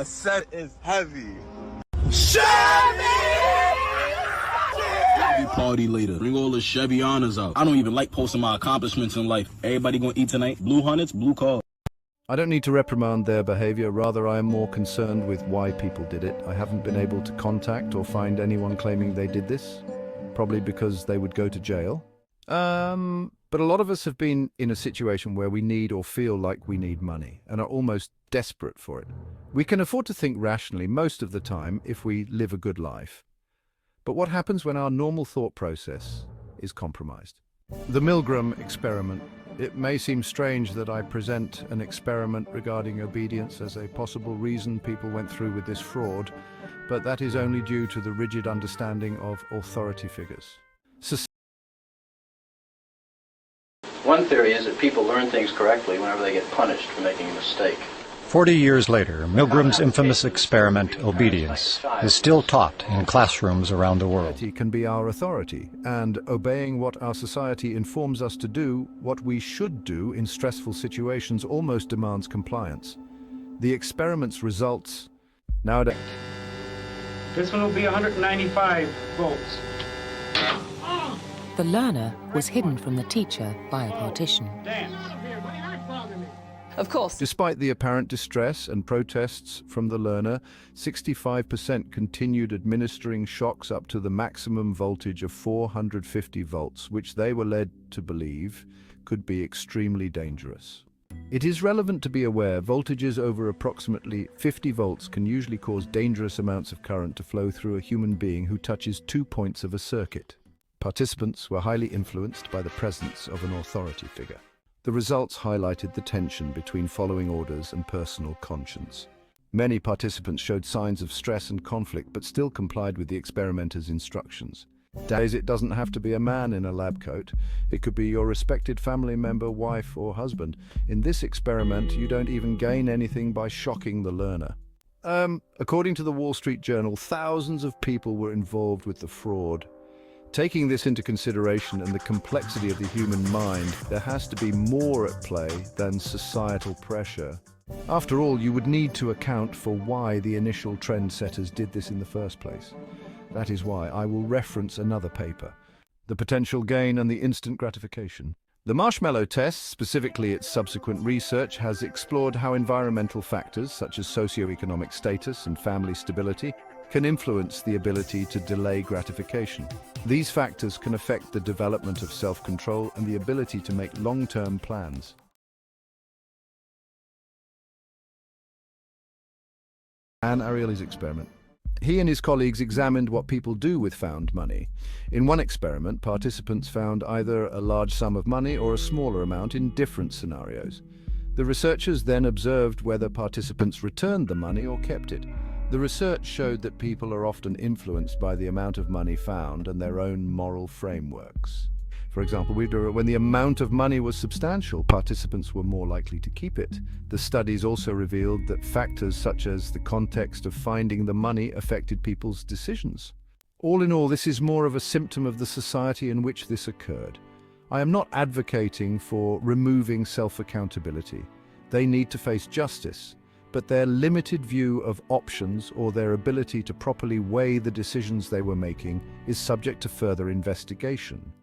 said it's heavy. Chevy party later. Bring all the Chevy honors out. I don't even like posting my accomplishments in life. Everybody gonna eat tonight? Blue Hunnets, blue card. I don't need to reprimand their behavior, rather I am more concerned with why people did it. I haven't been able to contact or find anyone claiming they did this, probably because they would go to jail. But a lot of us have been in a situation where we need or feel like we need money and are almost desperate for it. We can afford to think rationally most of the time if we live a good life. But what happens when our normal thought process is compromised? The Milgram experiment. It may seem strange that I present an experiment regarding obedience as a possible reason people went through with this fraud, but that is only due to the rigid understanding of authority figures. One theory is that people learn things correctly whenever they get punished for making a mistake. 40 years later, Milgram's infamous experiment, obedience, is still taught in classrooms around the world. Society can be our authority, and obeying what our society informs us to do, what we should do in stressful situations, almost demands compliance. The experiment's results nowadays. This one will be 195 volts. The learner was hidden from the teacher by a partition. Of course. Despite the apparent distress and protests from the learner, 65% continued administering shocks up to the maximum voltage of 450 volts, which they were led to believe could be extremely dangerous. It is relevant to be aware voltages over approximately 50 volts can usually cause dangerous amounts of current to flow through a human being who touches 2 points of a circuit. Participants were highly influenced by the presence of an authority figure. The results highlighted the tension between following orders and personal conscience. Many participants showed signs of stress and conflict, but still complied with the experimenter's instructions. Nowadays, it doesn't have to be a man in a lab coat. It could be your respected family member, wife, or husband. In this experiment, you don't even gain anything by shocking the learner. According to the Wall Street Journal, thousands of people were involved with the fraud. Taking this into consideration and the complexity of the human mind, there has to be more at play than societal pressure. After all, you would need to account for why the initial trendsetters did this in the first place. That is why I will reference another paper, The Potential Gain and the Instant Gratification. The Marshmallow Test, specifically its subsequent research, has explored how environmental factors such as socioeconomic status and family stability can influence the ability to delay gratification. These factors can affect the development of self-control and the ability to make long-term plans. Dan Ariely's experiment. He and his colleagues examined what people do with found money. In one experiment, participants found either a large sum of money or a smaller amount in different scenarios. The researchers then observed whether participants returned the money or kept it. The research showed that people are often influenced by the amount of money found and their own moral frameworks. For example, when the amount of money was substantial, participants were more likely to keep it. The studies also revealed that factors such as the context of finding the money affected people's decisions. All in all, this is more of a symptom of the society in which this occurred. I am not advocating for removing self-accountability. They need to face justice, but their limited view of options or their ability to properly weigh the decisions they were making is subject to further investigation.